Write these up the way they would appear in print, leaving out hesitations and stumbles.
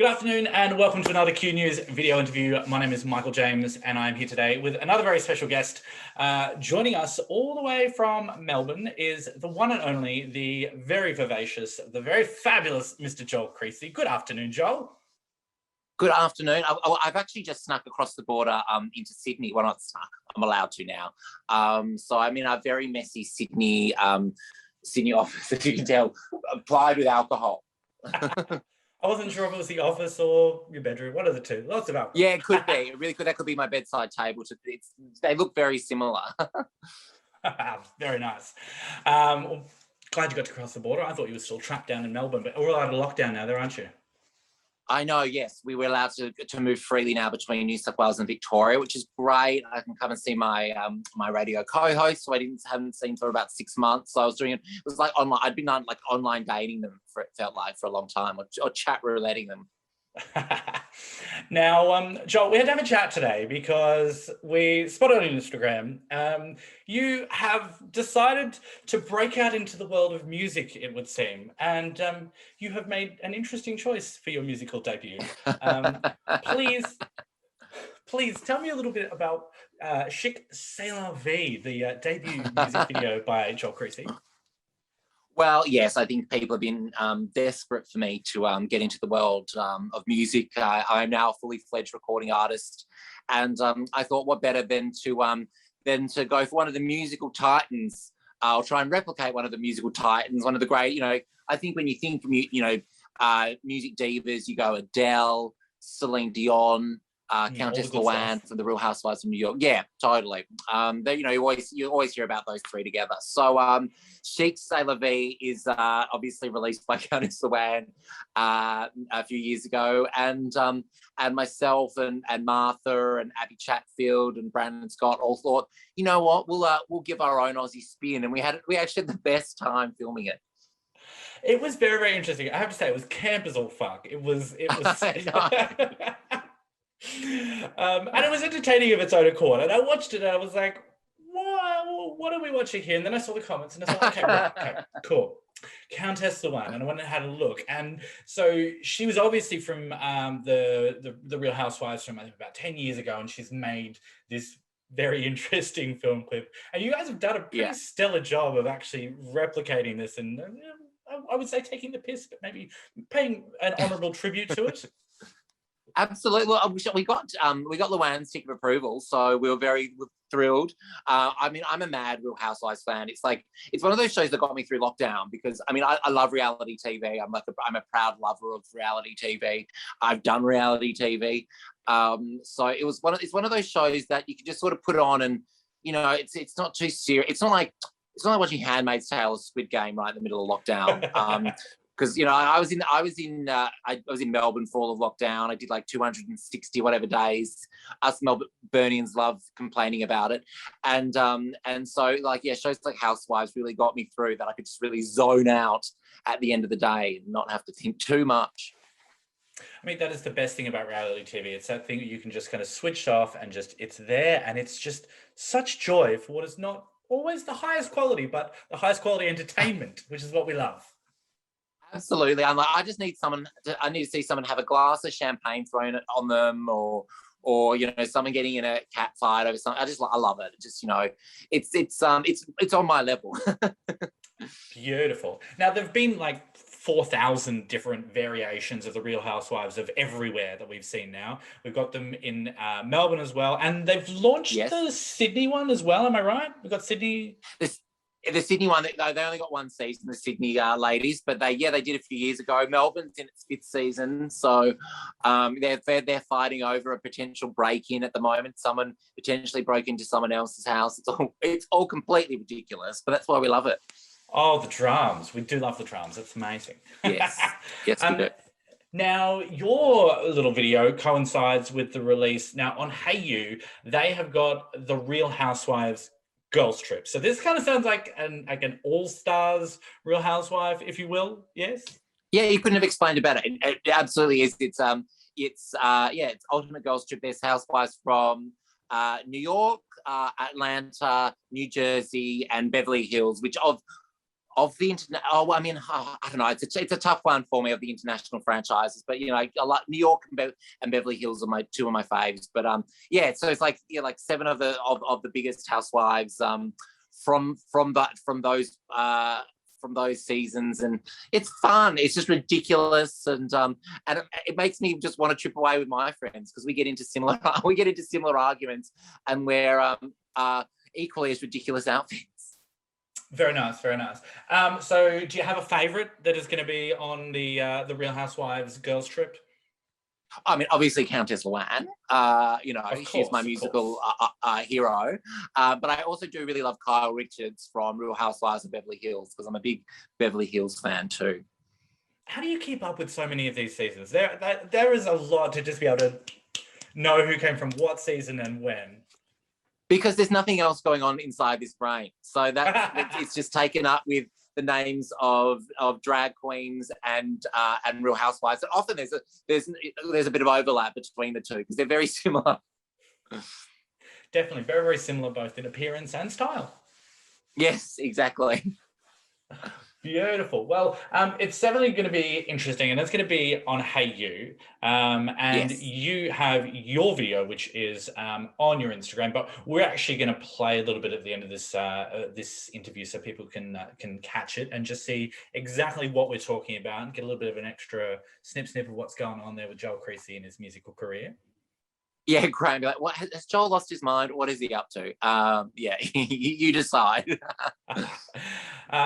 Good afternoon and welcome to another Q News video interview. My name is Michael James and I'm here today with another very special guest. Joining us all the way from Melbourne is the one and only, the very vivacious, the very fabulous Mr. Joel Creasey. Good afternoon, Joel. Good afternoon. I've actually just snuck across the border into Sydney. Well, not snuck. I'm allowed to now. So I'm in a very messy Sydney office, as you can tell, applied with alcohol. I wasn't sure if it was the office or your bedroom. One of the two. Lots of alcohol. Yeah, it could be. It really could. That could be my bedside table. They look very similar. Very nice. Glad you got to cross the border. I thought you were still trapped down in Melbourne, but we're all out of lockdown now, there, aren't you? I know, yes. We were allowed to move freely now between New South Wales and Victoria, which is great. I can come and see my my radio co-host, who I haven't seen for about 6 months. So I was doing it. It was like online. I'd been on like online dating them for, it felt like, for a long time, or chat rouletting them. Now, Joel, we had to have a chat today because we spotted on Instagram. You have decided to break out into the world of music, it would seem, and you have made an interesting choice for your musical debut. Please tell me a little bit about Chic C'est La Vie, the debut music video by Joel Creasey. Well, yes, I think people have been desperate for me to get into the world of music. I'm now a fully fledged recording artist, and I thought, what better than to go for one of the musical titans. I'll try and replicate one of the musical titans, one of the great. I think when you think music divas, you go Adele, Celine Dion. Countess Luann from the Real Housewives of New York. Yeah, totally. You always hear about those three together. So Chic C'est La Vie is obviously released by Countess Luann a few years ago, and myself and Martha and Abby Chatfield and Brandon Scott all thought, you know what, we'll give our own Aussie spin, and we actually had the best time filming it. It was very, very interesting. I have to say, it was camp as all fuck. It was and it was entertaining of its own accord. And I watched it and I was like, what are we watching here? And then I saw the comments and I thought, okay, cool. Countess Luann. And I went and had a look. And so she was obviously from the Real Housewives from, I think, about 10 years ago. And she's made this very interesting film clip. And you guys have done a pretty stellar job of actually replicating this and I would say taking the piss, but maybe paying an honorable tribute to it. Absolutely. Well, we got Luann's tick of approval, so we were very thrilled. I'm a mad Real Housewives fan. It's one of those shows that got me through lockdown because I love reality TV. I'm a proud lover of reality TV. I've done reality TV, so it's one of those shows that you can just sort of put on and it's not too serious. It's not like watching Handmaid's Tale or Squid Game right in the middle of lockdown. Because I was in Melbourne for all of lockdown. I did like 260 whatever days. Us Melburnians love complaining about it, and so shows like Housewives really got me through that. I could just really zone out at the end of the day and not have to think too much. I mean, that is the best thing about reality TV. It's that thing that you can just kind of switch off and it's there, and it's just such joy for what is not always the highest quality, but the highest quality entertainment, which is what we love. Absolutely. I'm like, I need to see someone have a glass of champagne thrown on them or someone getting in a cat fight over something. I love it. Just, it's on my level. Beautiful. Now there've been like 4,000 different variations of the Real Housewives of everywhere that we've seen now. We've got them in Melbourne as well. And they've launched the Sydney one as well. Am I right? We've got Sydney. The Sydney one, they only got one season, the Sydney ladies, but they did a few years ago. Melbourne's in its 5th season, so they're fighting over a potential break-in at the moment. Someone potentially broke into someone else's house. It's all completely ridiculous, but that's why we love it. Oh, the drums. We do love the drums. It's amazing. Yes, we do. Now, your little video coincides with the release. Now, on Hayu, they have got the Real Housewives Girls Trip. So this kind of sounds like an all-stars Real Housewife, if you will. Yes. Yeah, you couldn't have explained it better. It absolutely is. It's Ultimate Girls Trip. There's housewives from New York, Atlanta, New Jersey, and Beverly Hills, which of Of the internet, I mean, I don't know. It's a tough one for me of the international franchises, but I like New York and Beverly Hills are my two of my faves. But yeah, so it's like like seven of the biggest housewives from those seasons, and it's fun. It's just ridiculous, and it makes me just want to trip away with my friends because we get into similar arguments, and we're equally as ridiculous outfits. Very nice, very nice. So do you have a favorite that is going to be on the Real Housewives Girls Trip? I mean, obviously Countess Luann. She's my musical hero. But I also do really love Kyle Richards from Real Housewives of Beverly Hills because I'm a big Beverly Hills fan too. How do you keep up with so many of these seasons? There is a lot to just be able to know who came from what season and when. Because there's nothing else going on inside this brain. So it's just taken up with the names of drag queens and Real Housewives. And often there's a bit of overlap between the two because they're very similar. Definitely, very, very similar both in appearance and style. Yes, exactly. Beautiful. Well, it's definitely going to be interesting, and it's going to be on Hayu. And Yes. You have your video, which is on your Instagram, but we're actually going to play a little bit at the end of this interview, so people can catch it and just see exactly what we're talking about, and get a little bit of an extra snip of what's going on there with Joel Creasey in his musical career. Yeah, great. Like, what has Joel lost his mind? What is he up to? Yeah, you decide.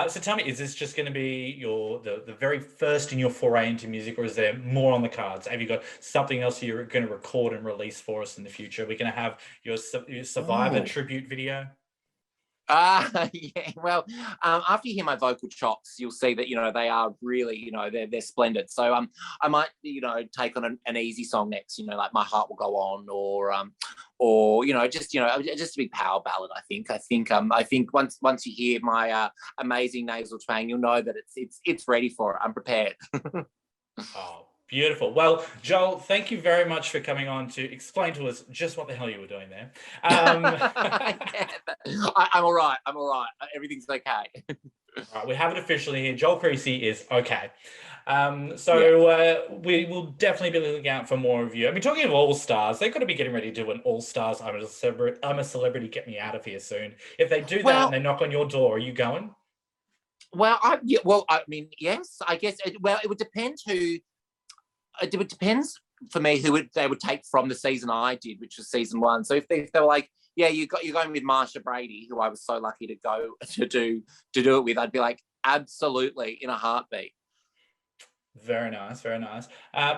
So tell me, is this just going to be the very first in your foray into music, or is there more on the cards? Have you got something else you're going to record and release for us in the future? We're going to have your Survivor tribute video. Yeah. Well, after you hear my vocal chops, you'll see that they are really they're splendid. So I might take on an easy song next. Like My Heart Will Go On, or just a big power ballad. I think once you hear my amazing nasal twang, you'll know that it's ready for it. I'm prepared. Oh, beautiful. Well, Joel, thank you very much for coming on to explain to us just what the hell you were doing there. I'm all right. Everything's okay. All right, we have it officially here. Joel Creasey is okay. We will definitely be looking out for more of you. I mean, talking of All-Stars, they've got to be getting ready to do an All-Stars I'm a Celebrity, Get Me Out of Here soon. If they do that and they knock on your door, are you going? Well, I mean, yes, I guess. It would depend who. It depends for me who they would take from the season I did, which was season 1. So if they were like, yeah, you're going with Marsha Brady, who I was so lucky to go to do it with, I'd be like, absolutely, in a heartbeat. Very nice, very nice.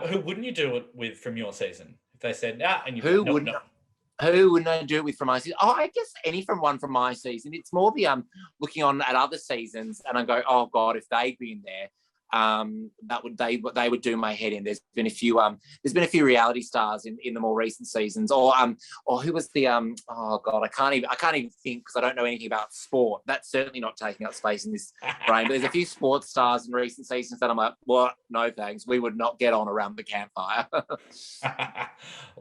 Who wouldn't you do it with from your season? If they said, and you who wouldn't I do it with from my season? Oh, I guess any from my season. It's more the looking on at other seasons and I go, oh God, if they'd been there, they would do my head in. There's been a few reality stars in the more recent seasons, or who was the oh God, I can't even think because I don't know anything about sport. That's certainly not taking up space in this brain. But there's a few sports stars in recent seasons that I'm like, what? No thanks. We would not get on around the campfire.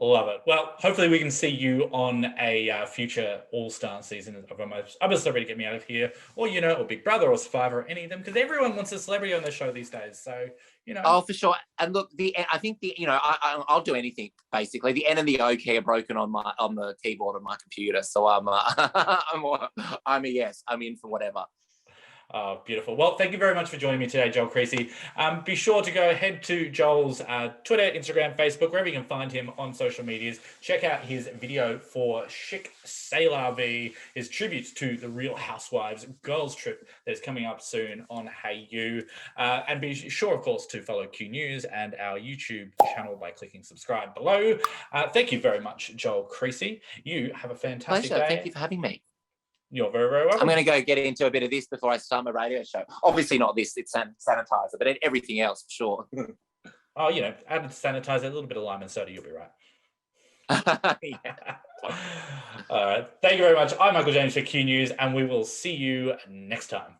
Love it. Well, hopefully we can see you on a future All-Star season of I'm a Celebrity, Get Me Out of Here, or or Big Brother or Survivor, or any of them, because everyone wants a celebrity on their show these days. So Oh, for sure. And look, I think I'll do anything basically. The N and the O key are broken on the keyboard of my computer, so I'm a yes. I'm in for whatever. Oh, beautiful. Well, thank you very much for joining me today, Joel Creasey. Be sure to go ahead to Joel's Twitter, Instagram, Facebook, wherever you can find him on social medias. Check out his video for Chic C'est La Vie, his tributes to the Real Housewives Girls Trip that is coming up soon on Hayu. And be sure, of course, to follow Q News and our YouTube channel by clicking subscribe below. Thank you very much, Joel Creasey. You have a fantastic day. Thank you for having me. You're very, very welcome. I'm going to go get into a bit of this before I start my radio show. Obviously not this, it's sanitizer, but everything else, for sure. Oh, add sanitizer, a little bit of lime and soda, you'll be right. Yeah. All right. Thank you very much. I'm Michael James for Q News, and we will see you next time.